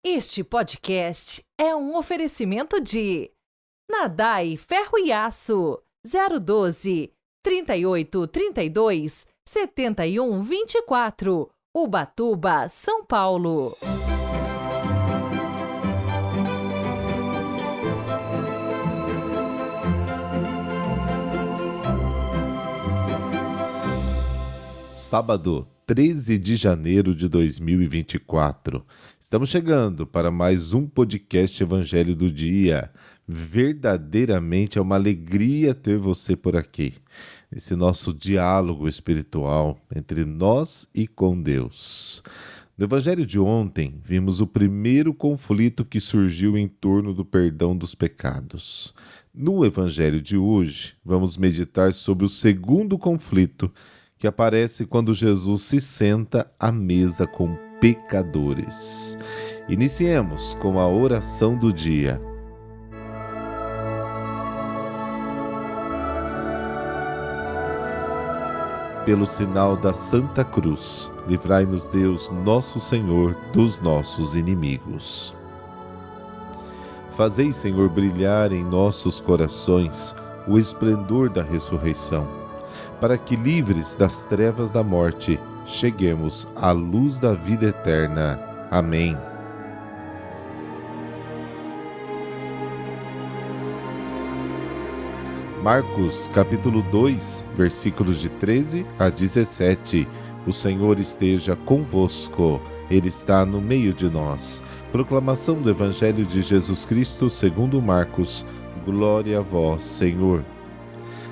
Este podcast é um oferecimento de Nadai Ferro e Aço 012 3832 7124, Ubatuba, São Paulo. Sábado, 13 de janeiro de 2024. Estamos chegando para mais um podcast Evangelho do Dia. Verdadeiramente é uma alegria ter você por aqui, esse nosso diálogo espiritual entre nós e com Deus. No Evangelho de ontem, vimos o primeiro conflito que surgiu em torno do perdão dos pecados. No Evangelho de hoje, vamos meditar sobre o segundo conflito que aparece quando Jesus se senta à mesa com pecadores. Iniciemos com a oração do dia. Pelo sinal da Santa Cruz, livrai-nos Deus, nosso Senhor, dos nossos inimigos. Fazei, Senhor, brilhar em nossos corações o esplendor da ressurreição, para que, livres das trevas da morte, cheguemos à luz da vida eterna. Amém. Marcos, capítulo 2, versículos de 13 a 17. O Senhor esteja convosco, Ele está no meio de nós. Proclamação do Evangelho de Jesus Cristo segundo Marcos. Glória a vós, Senhor.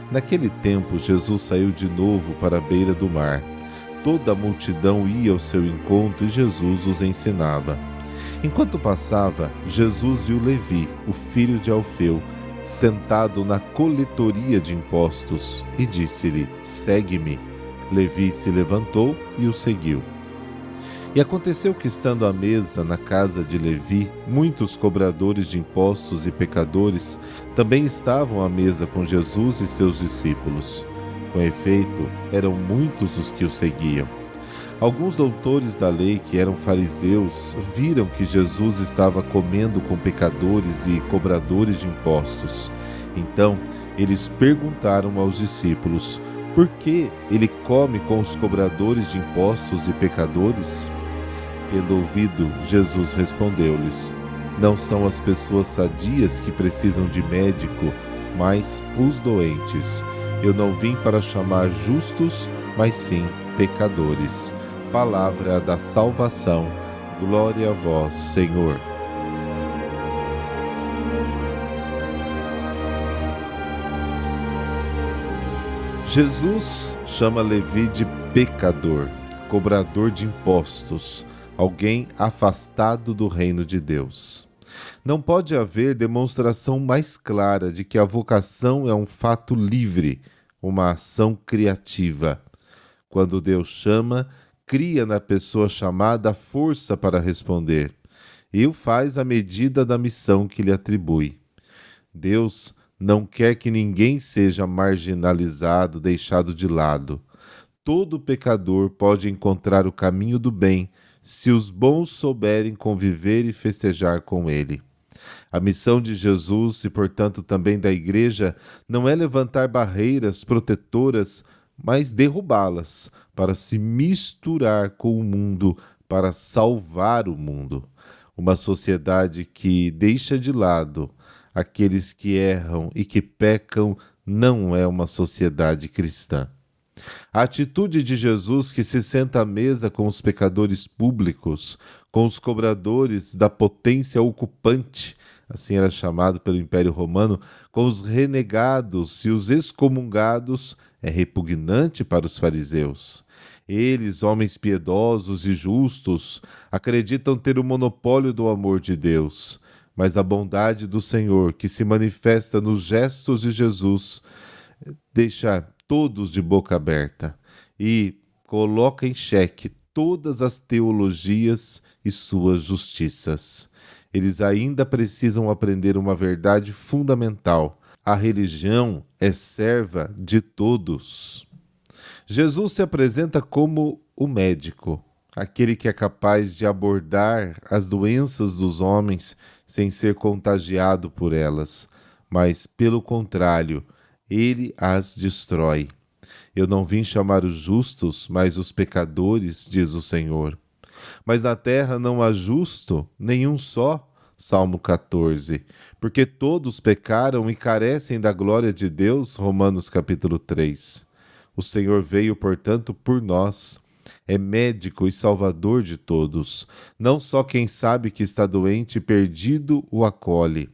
Naquele tempo, Jesus saiu de novo para a beira do mar. Toda a multidão ia ao seu encontro e Jesus os ensinava. Enquanto passava, Jesus viu Levi, o filho de Alfeu, sentado na coletoria de impostos, e disse-lhe: segue-me. Levi se levantou e o seguiu. E aconteceu que, estando à mesa na casa de Levi, muitos cobradores de impostos e pecadores também estavam à mesa com Jesus e seus discípulos. Com efeito, eram muitos os que o seguiam. Alguns doutores da lei, que eram fariseus, viram que Jesus estava comendo com pecadores e cobradores de impostos. Então, eles perguntaram aos discípulos: por que ele come com os cobradores de impostos e pecadores? Tendo ouvido, Jesus respondeu-lhes: não são as pessoas sadias que precisam de médico, mas os doentes. Eu não vim para chamar justos, mas sim pecadores. Palavra da salvação. Glória a vós, Senhor. Jesus chama Levi de pecador, cobrador de impostos, alguém afastado do reino de Deus. Não pode haver demonstração mais clara de que a vocação é um fato livre, uma ação criativa. Quando Deus chama, cria na pessoa chamada a força para responder e o faz à medida da missão que lhe atribui. Deus não quer que ninguém seja marginalizado, deixado de lado. Todo pecador pode encontrar o caminho do bem se os bons souberem conviver e festejar com ele. A missão de Jesus e, portanto, também da Igreja não é levantar barreiras protetoras, mas derrubá-las para se misturar com o mundo, para salvar o mundo. Uma sociedade que deixa de lado aqueles que erram e que pecam não é uma sociedade cristã. A atitude de Jesus, que se senta à mesa com os pecadores públicos, com os cobradores da potência ocupante, assim era chamado pelo Império Romano, com os renegados e os excomungados, é repugnante para os fariseus. Eles, homens piedosos e justos, acreditam ter o monopólio do amor de Deus, mas a bondade do Senhor, que se manifesta nos gestos de Jesus, deixa todos de boca aberta e coloca em xeque todas as teologias e suas justiças. Eles ainda precisam aprender uma verdade fundamental: a religião é serva de todos. Jesus se apresenta como o médico, aquele que é capaz de abordar as doenças dos homens sem ser contagiado por elas, mas, pelo contrário, ele as destrói. Eu não vim chamar os justos, mas os pecadores, diz o Senhor. Mas na terra não há justo, nenhum só. Salmo 14. Porque todos pecaram e carecem da glória de Deus. Romanos capítulo 3. O Senhor veio, portanto, por nós. É médico e salvador de todos. Não só quem sabe que está doente e perdido o acolhe.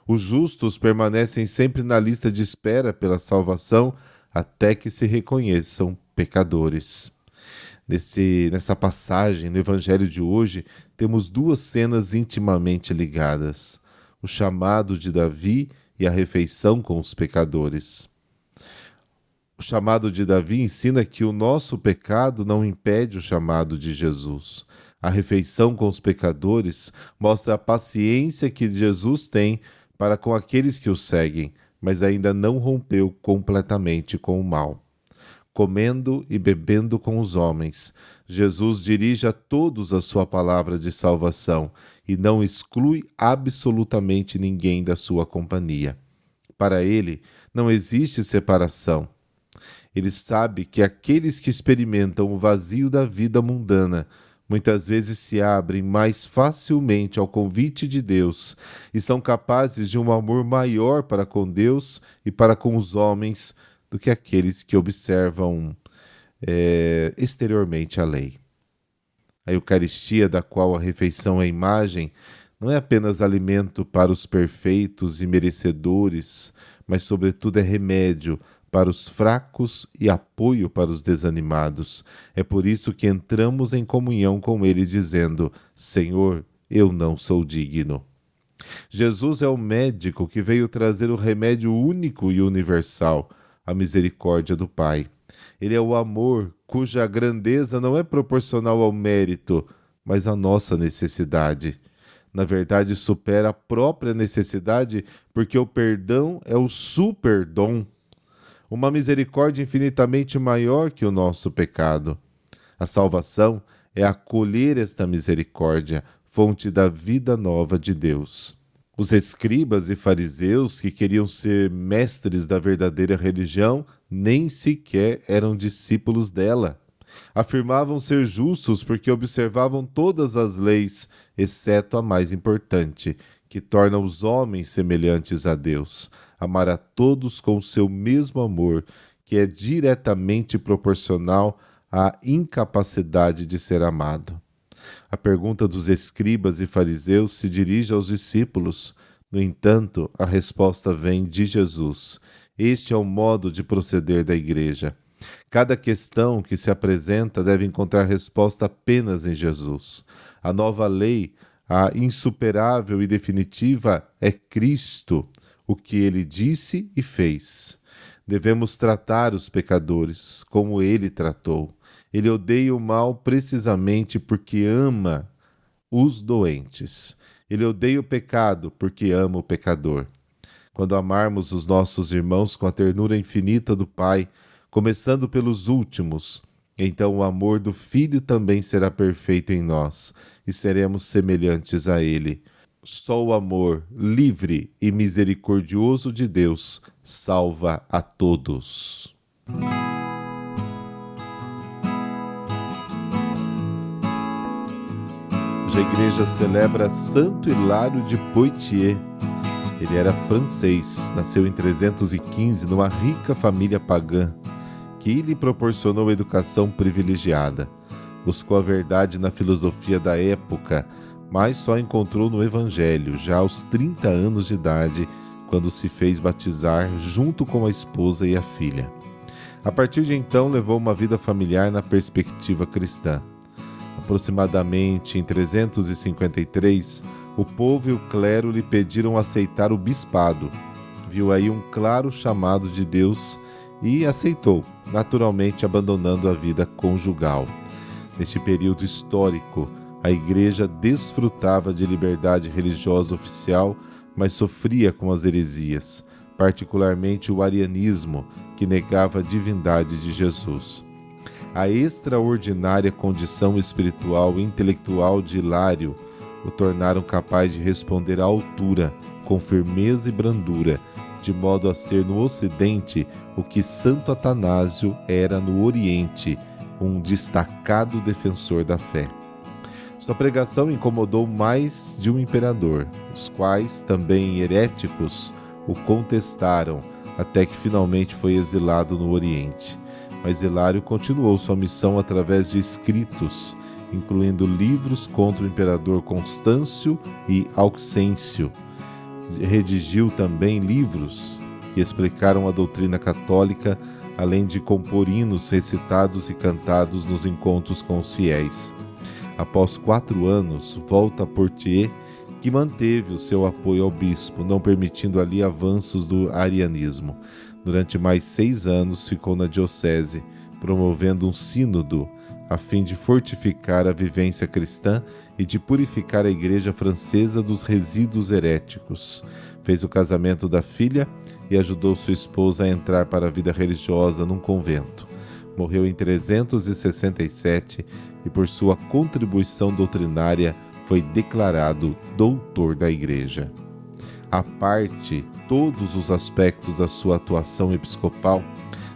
Os justos permanecem sempre na lista de espera pela salvação até que se reconheçam pecadores. Nessa passagem, no Evangelho de hoje, temos duas cenas intimamente ligadas: o chamado de Davi e a refeição com os pecadores. O chamado de Davi ensina que o nosso pecado não impede o chamado de Jesus. A refeição com os pecadores mostra a paciência que Jesus tem para com aqueles que o seguem, mas ainda não rompeu completamente com o mal. Comendo e bebendo com os homens, Jesus dirige a todos a sua palavra de salvação e não exclui absolutamente ninguém da sua companhia. Para ele, não existe separação. Ele sabe que aqueles que experimentam o vazio da vida mundana muitas vezes se abrem mais facilmente ao convite de Deus e são capazes de um amor maior para com Deus e para com os homens do que aqueles que observam exteriormente a lei. A Eucaristia, da qual a refeição é imagem, não é apenas alimento para os perfeitos e merecedores, mas sobretudo é remédio para os fracos e apoio para os desanimados. É por isso que entramos em comunhão com Ele, dizendo: Senhor, eu não sou digno. Jesus é o médico que veio trazer o remédio único e universal, a misericórdia do Pai. Ele é o amor cuja grandeza não é proporcional ao mérito, mas à nossa necessidade. Na verdade, supera a própria necessidade, porque o perdão é o superdom, uma misericórdia infinitamente maior que o nosso pecado. A salvação é acolher esta misericórdia, fonte da vida nova de Deus. Os escribas e fariseus, que queriam ser mestres da verdadeira religião, nem sequer eram discípulos dela. Afirmavam ser justos porque observavam todas as leis, exceto a mais importante, que torna os homens semelhantes a Deus: amar a todos com o seu mesmo amor, que é diretamente proporcional à incapacidade de ser amado. A pergunta dos escribas e fariseus se dirige aos discípulos. No entanto, a resposta vem de Jesus. Este é o modo de proceder da Igreja. Cada questão que se apresenta deve encontrar resposta apenas em Jesus. A nova lei, a insuperável e definitiva, é Cristo, o que ele disse e fez. Devemos tratar os pecadores como ele tratou. Ele odeia o mal precisamente porque ama os doentes. Ele odeia o pecado porque ama o pecador. Quando amarmos os nossos irmãos com a ternura infinita do Pai, começando pelos últimos, então o amor do Filho também será perfeito em nós e seremos semelhantes a Ele. Só o amor livre e misericordioso de Deus salva a todos. A Igreja celebra Santo Hilário de Poitiers. Ele era francês, nasceu em 315 numa rica família pagã, que lhe proporcionou educação privilegiada. Buscou a verdade na filosofia da época, mas só encontrou no Evangelho, já aos 30 anos de idade, quando se fez batizar junto com a esposa e a filha. A partir de então, levou uma vida familiar na perspectiva cristã. Aproximadamente em 353, o povo e o clero lhe pediram aceitar o bispado. Viu aí um claro chamado de Deus e aceitou, naturalmente abandonando a vida conjugal. Neste período histórico, a Igreja desfrutava de liberdade religiosa oficial, mas sofria com as heresias, particularmente o arianismo, que negava a divindade de Jesus. A extraordinária condição espiritual e intelectual de Hilário o tornaram capaz de responder à altura, com firmeza e brandura, de modo a ser no Ocidente o que Santo Atanásio era no Oriente, um destacado defensor da fé. Sua pregação incomodou mais de um imperador, os quais, também heréticos, o contestaram, até que finalmente foi exilado no Oriente. Mas Hilário continuou sua missão através de escritos, incluindo livros contra o imperador Constâncio e Auxêncio. Redigiu também livros que explicaram a doutrina católica, além de compor hinos recitados e cantados nos encontros com os fiéis. Após 4 anos, volta a Poitiers, que manteve o seu apoio ao bispo, não permitindo ali avanços do arianismo. Durante mais 6 anos ficou na diocese, promovendo um sínodo, a fim de fortificar a vivência cristã e de purificar a igreja francesa dos resíduos heréticos. Fez o casamento da filha e ajudou sua esposa a entrar para a vida religiosa num convento. Morreu em 367 e, por sua contribuição doutrinária, foi declarado doutor da Igreja. À parte todos os aspectos da sua atuação episcopal,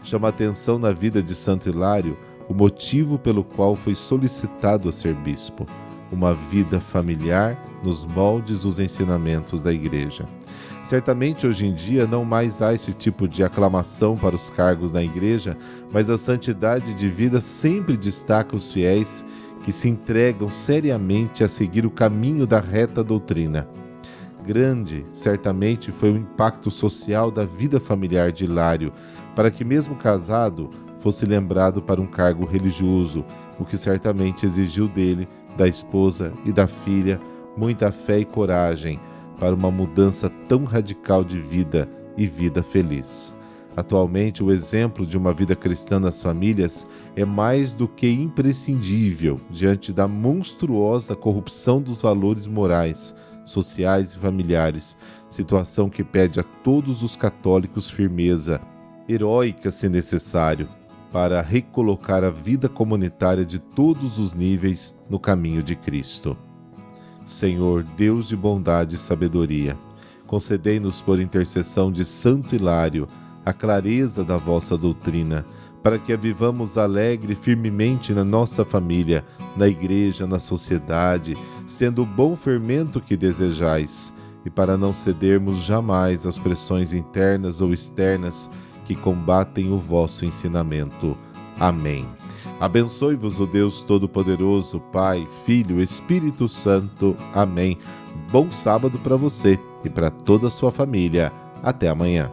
chama a atenção na vida de Santo Hilário o motivo pelo qual foi solicitado a ser bispo: uma vida familiar nos moldes dos ensinamentos da Igreja. Certamente hoje em dia não mais há esse tipo de aclamação para os cargos na Igreja, mas a santidade de vida sempre destaca os fiéis que se entregam seriamente a seguir o caminho da reta doutrina. Grande, certamente, foi o impacto social da vida familiar de Hilário, para que mesmo casado fosse lembrado para um cargo religioso, o que certamente exigiu dele, da esposa e da filha, muita fé e coragem para uma mudança tão radical de vida e vida feliz. Atualmente, o exemplo de uma vida cristã nas famílias é mais do que imprescindível diante da monstruosa corrupção dos valores morais, sociais e familiares, situação que pede a todos os católicos firmeza, heróica se necessário, para recolocar a vida comunitária de todos os níveis no caminho de Cristo. Senhor, Deus de bondade e sabedoria, concedei-nos por intercessão de Santo Hilário a clareza da vossa doutrina, para que a vivamos alegre e firmemente na nossa família, na igreja, na sociedade, sendo o bom fermento que desejais, e para não cedermos jamais às pressões internas ou externas que combatem o vosso ensinamento. Amém. Abençoe-vos o Deus Todo-Poderoso, Pai, Filho, Espírito Santo. Amém. Bom sábado para você e para toda a sua família. Até amanhã.